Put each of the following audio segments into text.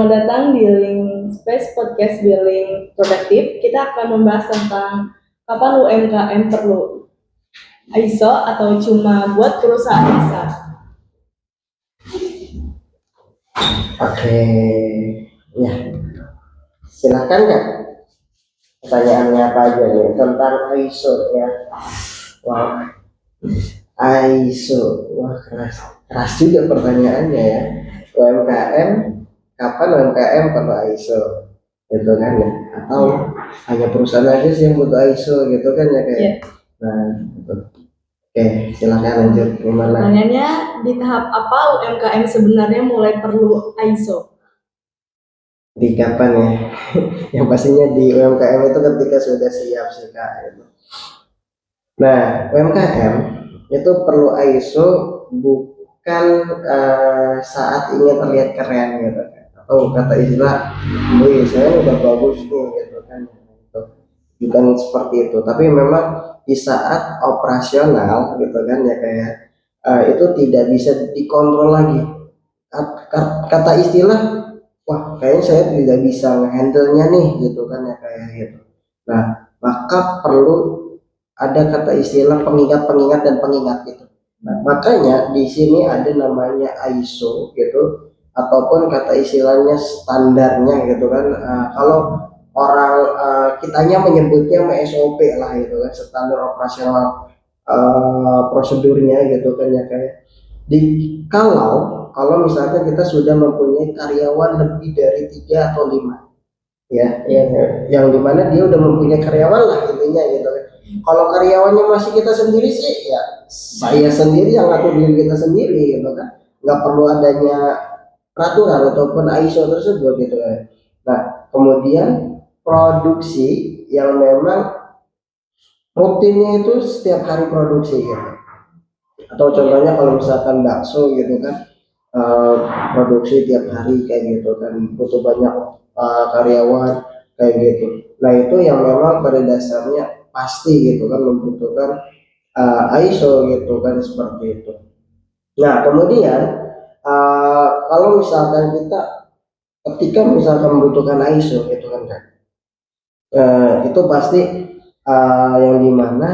Selamat datang di Link Space Podcast Billing Produktif. Kita akan membahas tentang kapan UMKM perlu ISO atau cuma buat perusahaan besar. Oke, ya, silakan Kak. Pertanyaannya apa aja nih tentang ISO ya? Wah, ISO, wah keras juga pertanyaannya ya. UMKM, kapan UMKM perlu ISO? Gitu kan ya? Atau hanya perusahaan aja sih yang butuh ISO gitu kan ya kayak? Yeah. Nah, gitu. Oke, silakan lanjut gimana? Pertanyaannya, di tahap apa UMKM sebenarnya mulai perlu ISO? Di kapan ya? Yang pastinya di UMKM itu ketika sudah siap sih Kak. Nah, UMKM itu perlu ISO bukan saat ingin terlihat keren gitu kan, atau kata istilah, wih saya udah bagus nih gitu kan, gitu. Bukan seperti itu, tapi memang di saat operasional gitu kan ya kayak itu tidak bisa dikontrol lagi. Kata istilah, wah kayaknya saya tidak bisa ngehandle-nya nih gitu kan ya kayak gitu. Nah, maka perlu ada kata istilah pengingat-pengingat dan pengingat gitu. Nah, makanya di sini ada namanya ISO gitu, ataupun kata istilahnya standarnya gitu kan. Kalau orang kitanya menyebutnya SOP lah gitu kan, standar operasional prosedurnya gitu kan ya kayak. Kalau misalkan kita sudah mempunyai karyawan lebih dari 3 atau 5 ya, yang dimana dia udah mempunyai karyawan lah intinya gitu kan. Kalau karyawannya masih kita sendiri sih ya saya sendiri yang ngatur diri kita sendiri gitu kan, nggak perlu adanya peraturan ataupun ISO tersebut gitu kan. Nah, kemudian produksi yang memang rutinnya itu setiap hari produksi gitu, atau contohnya kalau misalkan bakso gitu kan, produksi tiap hari kayak gitu kan, butuh banyak karyawan kayak gitu. Nah, itu yang memang pada dasarnya pasti gitu kan membutuhkan ISO gitu kan, seperti itu. Nah, kemudian kalau misalkan kita ketika misalkan membutuhkan ISO gitu kan, itu pasti yang dimana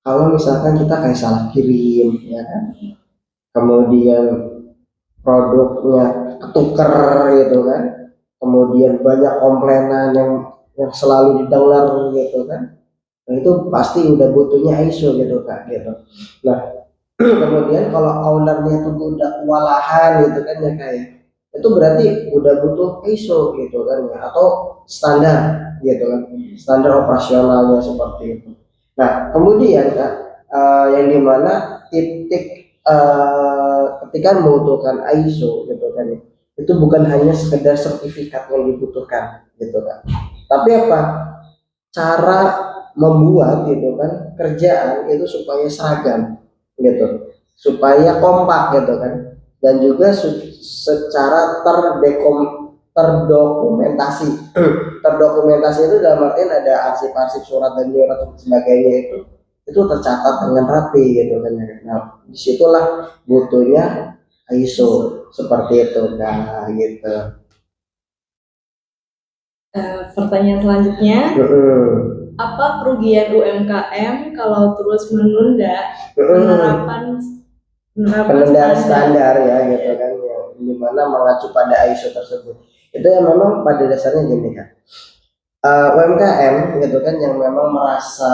kalau misalkan kita kayak salah kirim ya kan, kemudian produknya ketuker gitu kan, kemudian banyak komplainan yang selalu didengar gitu kan. Nah, itu pasti udah butuhnya ISO gitu Kak gitu. Nah, kemudian kalau ownernya itu udah kewalahan gitu kan ya kayak, itu berarti udah butuh ISO gitu kan ya, atau standar gitu kan, standar operasionalnya seperti itu. Nah, kemudian Kak, yang dimana titik ketika membutuhkan ISO gitu kan ya, itu bukan hanya sekedar sertifikat yang dibutuhkan gitu kan, tapi apa, cara membuat gitu kan kerjaan itu supaya seragam gitu, supaya kompak gitu kan, dan juga secara terdokumentasi. Terdokumentasi itu dalam artian ada arsip-arsip surat dan surat dan sebagainya, itu tercatat dengan rapi gitu kan. Nah, disitulah butuhnya ISO seperti itu nah gitu. Pertanyaan selanjutnya, apa kerugian UMKM kalau terus menunda penerapan standar ya gitu kan, yang dimana mengacu pada ISO tersebut. Itu yang memang pada dasarnya gini kan, UMKM gitu kan yang memang merasa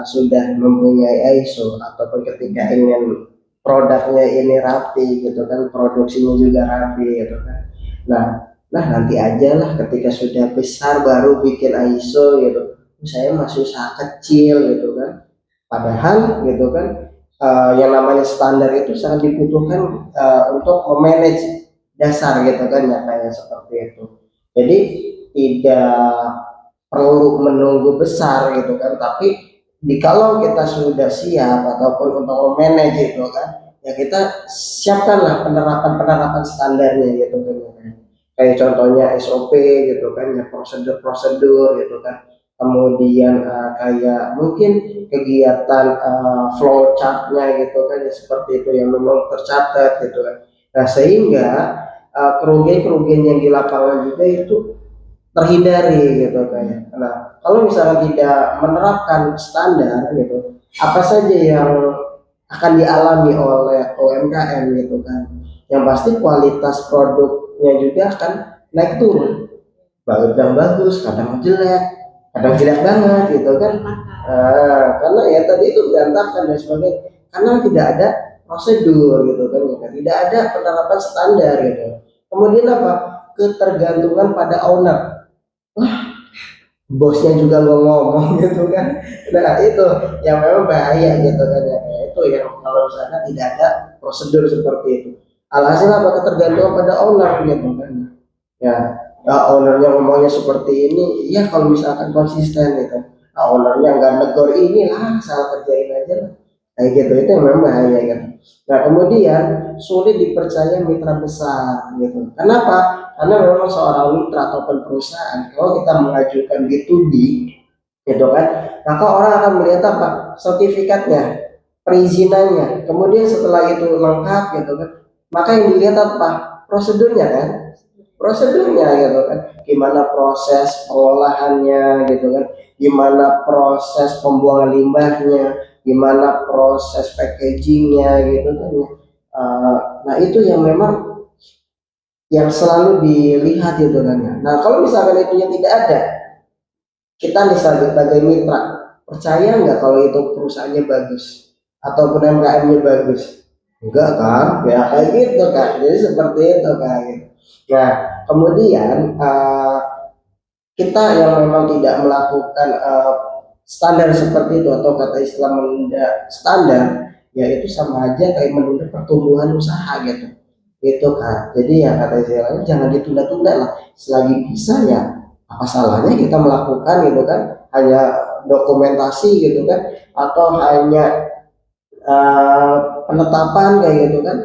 sudah mempunyai ISO, ataupun ketika ingin produknya ini rapi gitu kan, produksinya juga rapi gitu kan. Nah nanti aja lah ketika sudah besar baru bikin ISO gitu. Saya masih usaha kecil gitu kan. Padahal gitu kan, yang namanya standar itu sangat dibutuhkan untuk memanage dasar gitu kan ya kayak seperti itu. Jadi tidak perlu menunggu besar gitu kan, tapi kalau kita sudah siap ataupun untuk memanage gitu kan, ya kita siapkanlah penerapan standarnya gitu kan. Kayak contohnya SOP gitu kan ya, prosedur gitu kan. Kemudian kayak mungkin kegiatan flow chartnya gitu kan ya, seperti itu yang memang tercatat gitu kan. Nah, sehingga kerugian-kerugian yang di lapangan juga itu terhindari gitu kayak. Nah, kalau misalnya tidak menerapkan standar gitu, apa saja yang akan dialami oleh UMKM gitu kan. Yang pasti kualitas produknya juga akan naik turun. Kadang bagus, kadang jelek, kadang jelek banget gitu kan. Karena ya tadi itu berantakan dan sebagainya. Karena tidak ada prosedur gitu kan, ya kan? Tidak ada penerapan standar gitu. Kemudian apa? Ketergantungan pada owner. Bosnya juga nggak ngomong gitu kan. Nah itu yang memang bahaya gitu kan ya. Itu yang kalau misalnya tidak ada prosedur seperti itu. Alhasil apa? Ketergantungan pada owner gitu kan. Ya, ownernya ngomongnya seperti ini, iya kalau misalkan konsisten gitu. Ownernya nggak negor ini lah, salah kerjain aja lah. Kayak gitu, itu yang memang bahaya gitu. Nah kemudian sulit dipercaya mitra besar gitu. Kenapa? Karena memang seorang mitra ataupun perusahaan, kalau kita mengajukan B2B gitu kan, maka orang akan melihat apa? Sertifikatnya, perizinannya. Kemudian setelah itu lengkap gitu kan, maka yang dilihat apa? Prosedurnya kan, prosedurnya gitu kan, gimana proses pengolahannya gitu kan, gimana proses pembuangan limbahnya, gimana proses packagingnya gitu kan ya. Nah itu yang memang yang selalu dilihat gitu kan ya. Nah kalau misalkan itu yang tidak ada, kita misalnya sebagai mitra, percaya nggak kalau itu perusahaannya bagus ataupun UMKM-nya bagus? Enggak kan? Ya kayak gitu kan. Jadi seperti itu kan. Nah kemudian kita yang memang tidak melakukan standar seperti itu atau kata istilah menunda standar, yaitu sama aja kayak menunda pertumbuhan usaha gitu. Gitu kan. Jadi ya kata istilahnya jangan ditunda-tunda lah. Selagi bisa ya apa salahnya kita melakukan gitu kan. Hanya dokumentasi gitu kan atau hanya penetapan kayak gitu kan.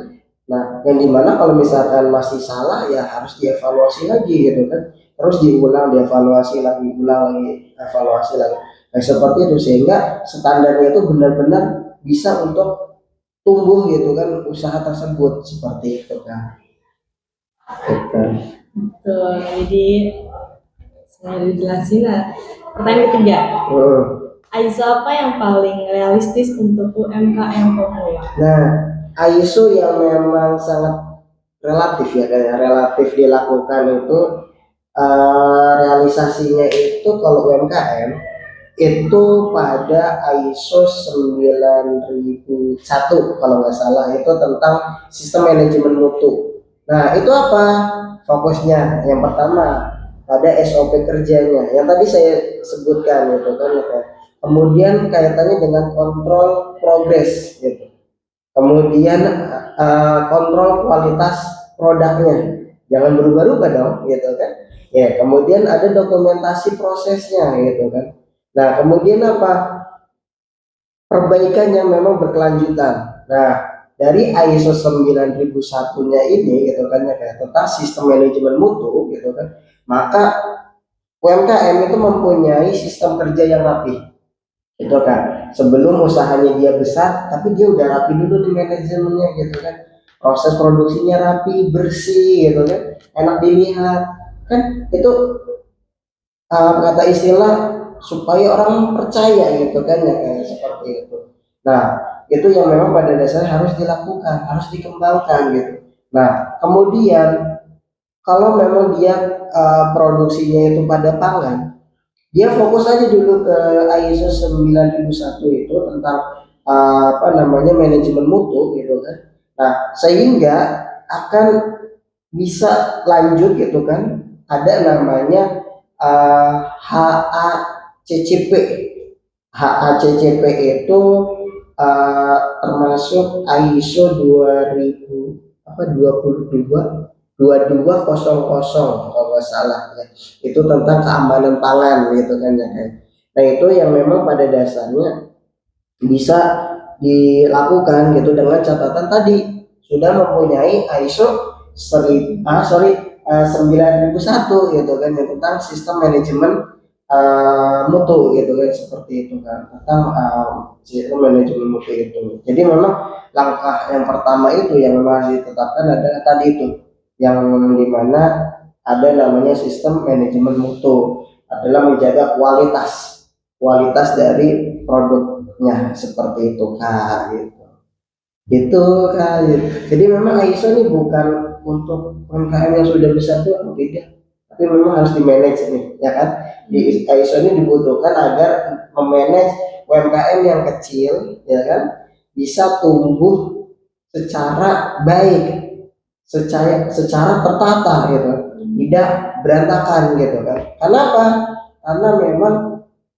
Nah, yang dimana kalau misalkan masih salah ya harus dievaluasi lagi gitu kan. Terus diulang, dievaluasi lagi, ulang lagi, evaluasi lagi. Nah, seperti itu sehingga standarnya itu benar-benar bisa untuk tumbuh gitu kan usaha tersebut seperti itu kan. Gitu. Betul. Jadi saya dijelasin lah. Pertanyaan ketiga, ISO apa yang paling realistis untuk UMKM pemula? Nah, ISO yang memang sangat relatif ya, kayak relatif dilakukan itu realisasinya itu kalau UMKM itu pada ISO 9001 kalau nggak salah itu tentang sistem manajemen mutu. Nah itu apa fokusnya? Yang pertama ada SOP kerjanya yang tadi saya sebutkan gitu kan gitu. Kemudian kaitannya dengan kontrol progres gitu. Kemudian kontrol kualitas produknya, jangan berubah-ubah dong gitu kan. Ya kemudian ada dokumentasi prosesnya gitu kan. Nah kemudian apa? Perbaikan yang memang berkelanjutan. Nah dari ISO 9001-nya ini gitu kan ya kayak tentang sistem manajemen mutu gitu kan, maka UMKM itu mempunyai sistem kerja yang rapi gitu kan. Sebelum usahanya dia besar, tapi dia udah rapi dulu di manajemennya gitu kan. Proses produksinya rapi, bersih gitu kan, enak dilihat kan. Itu kata istilah supaya orang percaya gitu kan ya kayak seperti itu. Nah itu yang memang pada dasarnya harus dilakukan, harus dikembangkan gitu. Nah kemudian kalau memang dia produksinya itu pada pangan, dia fokus aja dulu ke ISO 9001 itu tentang apa namanya manajemen mutu gitu kan. Nah sehingga akan bisa lanjut gitu kan, ada namanya HACCP. HACCP itu termasuk ISO 2000 apa 2200 kalau nggak salah ya. Itu tentang keamanan pangan gitu kan ya kan. Nah itu yang memang pada dasarnya bisa dilakukan gitu dengan catatan tadi sudah mempunyai ISO 9001 gitu kan ya, tentang sistem manajemen mutu gitu kan seperti itu kan tentang sistem manajemen mutu itu. Jadi memang langkah yang pertama itu yang memang harus ditetapkan adalah tadi itu yang dimana ada namanya sistem manajemen mutu, adalah menjaga kualitas dari produknya seperti itu Kak gitu. Itu Kak. Jadi memang ISO ini bukan untuk UMKM yang sudah besar tuh tidak, tapi memang harus di manage nih ya kan. Di ISO ini dibutuhkan agar memanage UMKM yang kecil ya kan bisa tumbuh secara baik, secara tertata gitu, tidak berantakan gitu kan. Kenapa? Karena memang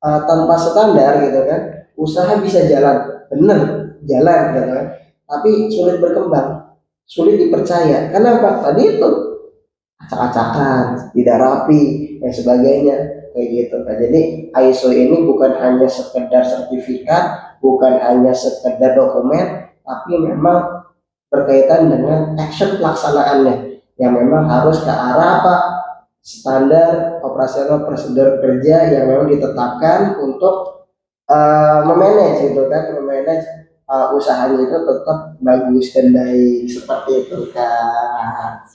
tanpa standar gitu kan usaha bisa jalan bener, jalan gitu kan, tapi sulit berkembang, sulit dipercaya. Kenapa? Tadi itu acak-acakan, tidak rapi dan sebagainya kayak gitu kan. Jadi ISO ini bukan hanya sekedar sertifikat, bukan hanya sekedar dokumen, tapi memang berkaitan dengan action pelaksanaannya yang memang harus ke arah apa, standar operasional prosedur kerja yang memang ditetapkan untuk memanage gitu kan, memanage usahanya itu tetap bagus dan baik seperti itu Kak.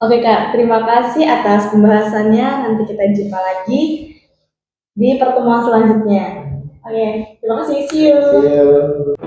Oke Kak, terima kasih atas pembahasannya. Nanti kita jumpa lagi di pertemuan selanjutnya. Oke, terima kasih. See you. See you.